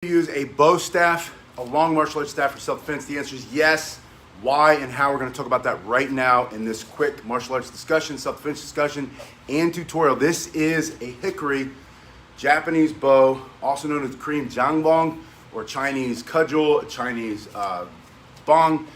Use a bow staff, a long martial arts staff for self-defense? The answer is yes. Why and how, we're going to talk about that right now in this quick martial arts discussion, self-defense discussion, and tutorial. This is a hickory Japanese bow, also known as Korean jangbong or Chinese cudgel, Chinese bong.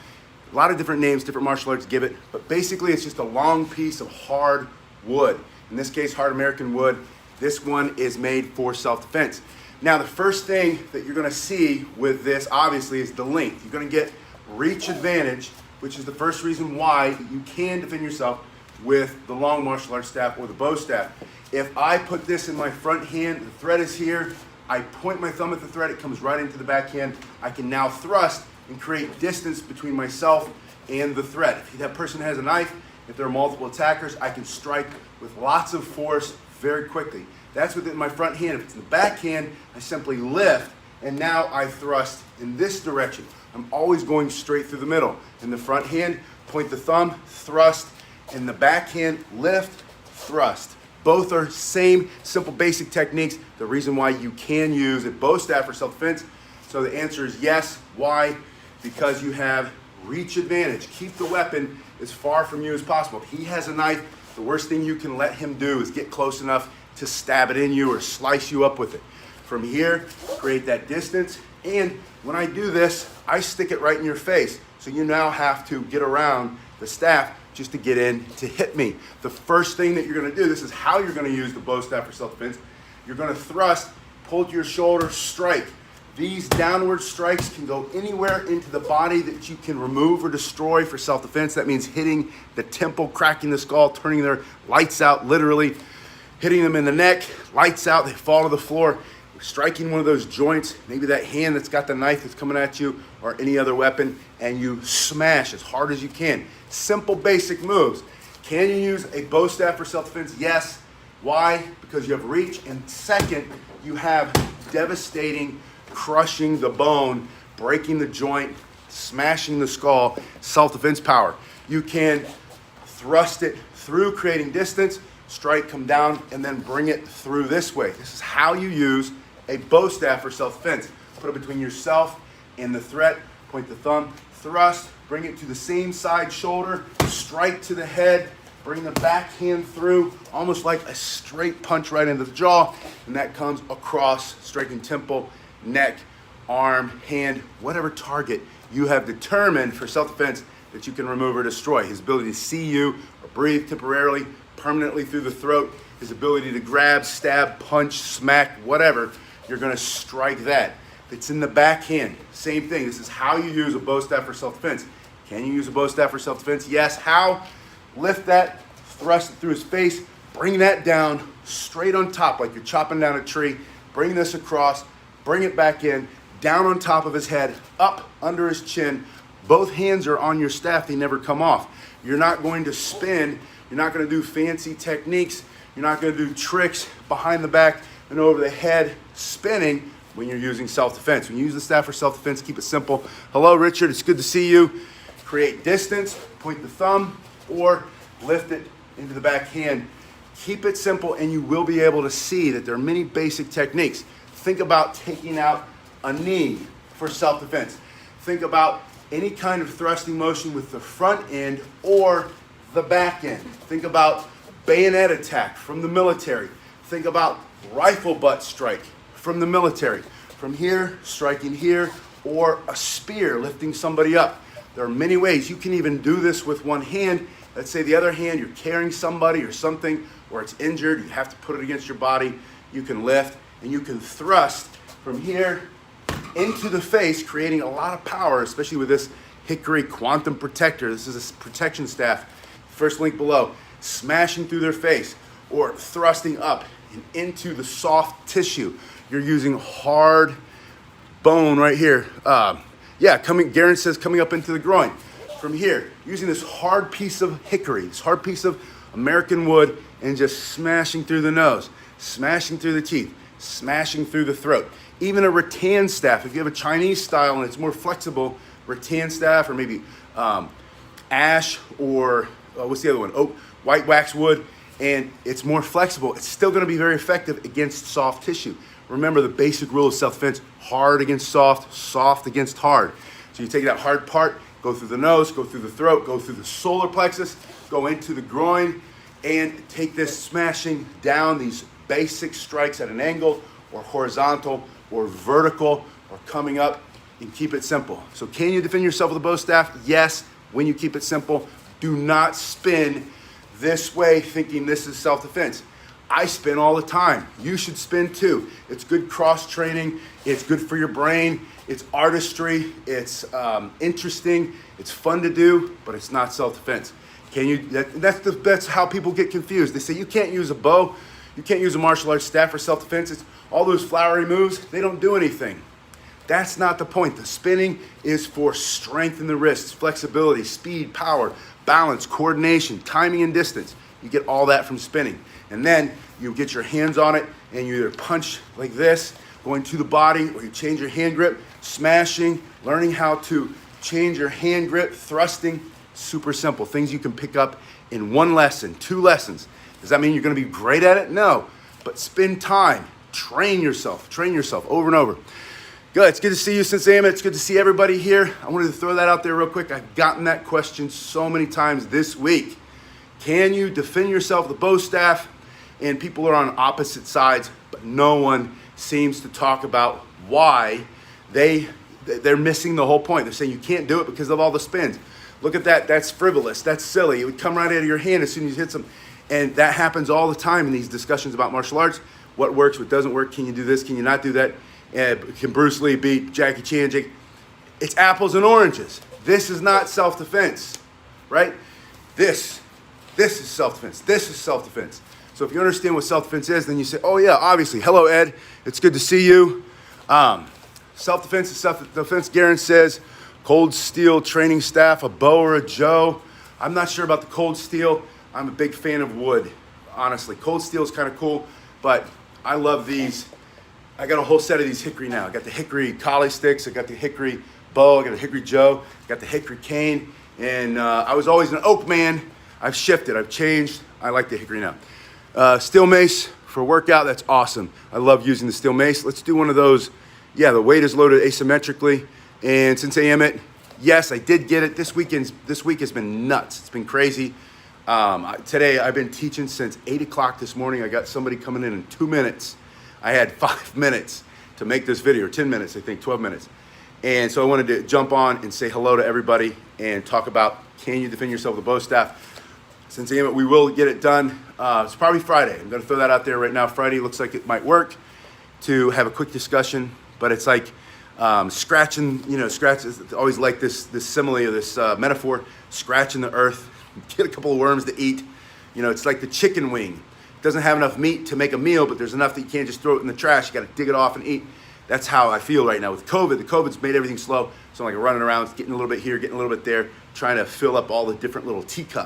A lot of different names, different martial arts give it, but basically it's just a long piece of hard wood. In this case, hard American wood. This one is made for self-defense. Now, the first thing that you're going to see with this, obviously, is the length. You're going to get reach advantage, which is the first reason why you can defend yourself with the long martial arts staff or the bow staff. If I put this in my front hand, the thread is here, I point my thumb at the thread, it comes right into the backhand. I can now thrust and create distance between myself and the thread. If that person has a knife, if there are multiple attackers, I can strike with lots of force very quickly. That's within my front hand. If it's in the backhand, I simply lift, and now I thrust in this direction. I'm always going straight through the middle. In the front hand, point the thumb, thrust. In the backhand, lift, thrust. Both are same simple basic techniques. The reason why you can use a bow staff for self-defense. So the answer is yes. Why? Because you have reach advantage. Keep the weapon as far from you as possible. If he has a knife, the worst thing you can let him do is get close enough to stab it in you or slice you up with it. From here, create that distance. And when I do this, I stick it right in your face. So you now have to get around the staff just to get in to hit me. The first thing that you're going to do, this is how you're going to use the bow staff for self-defense. You're going to thrust, pull to your shoulder, strike. These downward strikes can go anywhere into the body that you can remove or destroy for self-defense. That means hitting the temple, cracking the skull, turning their lights out, literally. Hitting them in the neck, lights out, they fall to the floor. Striking one of those joints, maybe that hand that's got the knife that's coming at you or any other weapon, and you smash as hard as you can. Simple, basic moves. Can you use a bow staff for self-defense? Yes. Why? Because you have reach, and second, you have devastating, crushing the bone, breaking the joint, smashing the skull, self-defense power. You can thrust it through, creating distance, strike, come down, and then bring it through this way. This is how you use a bow staff for self-defense. Put it between yourself and the threat, point the thumb, thrust, bring it to the same side shoulder, strike to the head, bring the back hand through, almost like a straight punch right into the jaw, and that comes across, striking temple, neck, arm, hand, whatever target you have determined for self-defense that you can remove or destroy. His ability to see you or breathe temporarily, permanently through the throat, his ability to grab, stab, punch, smack, whatever, you're going to strike that. If it's in the backhand, same thing. This is how you use a bow staff for self-defense. Can you use a bow staff for self-defense? Yes. How? Lift that, thrust it through his face, bring that down straight on top like you're chopping down a tree. Bring this across, bring it back in, down on top of his head, up under his chin. Both hands are on your staff. They never come off. You're not going to spin. You're not going to do fancy techniques. You're not going to do tricks behind the back and over the head spinning when you're using self-defense. When you use the staff for self-defense, keep it simple. Hello, Richard. It's good to see you. Create distance, point the thumb, or lift it into the back hand. Keep it simple, and you will be able to see that there are many basic techniques. Think about taking out a knee for self-defense. Think about any kind of thrusting motion with the front end or the back end. Think about bayonet attack from the military. Think about rifle butt strike from the military. From here, striking here, or a spear, lifting somebody up. There are many ways. You can even do this with one hand. Let's say the other hand, you're carrying somebody or something, or it's injured, you have to put it against your body. You can lift, and you can thrust from here into the face, creating a lot of power, especially with this Hickory Quantum Protector. This is a protection staff. First link below. Smashing through their face or thrusting up and into the soft tissue. You're using hard bone right here. Garen says coming up into the groin. From here, using this hard piece of hickory, this hard piece of American wood, and just smashing through the nose, smashing through the teeth, smashing through the throat. Even a rattan staff, if you have a Chinese style and it's more flexible, rattan staff, or maybe ash, or what's the other one? Oak, white waxwood, and it's more flexible. It's still going to be very effective against soft tissue. Remember the basic rule of self-defense: hard against soft, soft against hard. So you take that hard part, go through the nose, go through the throat, go through the solar plexus, go into the groin, and take this smashing down these basic strikes at an angle, or horizontal, or vertical, or coming up, and keep it simple. So can you defend yourself with a bow staff? Yes, when you keep it simple. Do not spin this way thinking this is self-defense. I spin all the time. You should spin too. It's good cross training. It's good for your brain. It's artistry. It's interesting. It's fun to do, but it's not self-defense. Can you? That's how people get confused. They say you can't use a bow, you can't use a martial arts staff for self-defense. It's all those flowery moves. They don't do anything. That's not the point. The spinning is for strength in the wrists, flexibility, speed, power, balance, coordination, timing, and distance. You get all that from spinning. And then you get your hands on it and you either punch like this, going to the body, or you change your hand grip, smashing, learning how to change your hand grip, thrusting. Super simple. Things you can pick up in one lesson, 2 lessons. Does that mean you're going to be great at it? No. But spend time. Train yourself over and over. Good. It's good to see you, Sensei Emmett. It's good to see everybody here. I wanted to throw that out there real quick. I've gotten that question so many times this week. Can you defend yourself with a bow staff? And people are on opposite sides, but no one seems to talk about why they're missing the whole point. They're saying you can't do it because of all the spins. Look at that. That's frivolous. That's silly. It would come right out of your hand as soon as you hit some. And that happens all the time in these discussions about martial arts. What works, what doesn't work. Can you do this? Can you not do that? Can Bruce Lee beat Jackie Chan? It's apples and oranges. This is not self-defense, right? This is self-defense. This is self-defense. So if you understand what self-defense is, then you say, oh yeah, obviously. Hello, Ed. It's good to see you. Self-defense is self-defense. Garen says, cold steel training staff, a bow or a Joe. I'm not sure about the cold steel. I'm a big fan of wood, honestly. Cold steel is kind of cool, but I love these. I got a whole set of these hickory now. I got the hickory collie sticks. I got the hickory bow. I got the hickory Joe. I got the hickory cane. And I was always an oak man. I've shifted. I've changed. I like the hickory now. Steel mace for workout. That's awesome. I love using the steel mace. Let's do one of those. Yeah, the weight is loaded asymmetrically. And Sensei Emmett, yes, I did get it. This week has been nuts. It's been crazy. Today, I've been teaching since 8 o'clock this morning. I got somebody coming in 2 minutes. I had 5 minutes to make this video, or 10 minutes, I think, 12 minutes. And so I wanted to jump on and say hello to everybody and talk about, can you defend yourself with a bow staff? Sensei Emmett, we will get it done. It's probably Friday. I'm going to throw that out there right now. Friday looks like it might work to have a quick discussion, but it's like scratching, scratch is always like this simile or this metaphor, scratching the earth, get a couple of worms to eat. It's like the chicken wing. It doesn't have enough meat to make a meal, but there's enough that you can't just throw it in the trash. You got to dig it off and eat. That's how I feel right now with COVID. The COVID's made everything slow. So I'm like running around, getting a little bit here, getting a little bit there, trying to fill up all the different little teacups.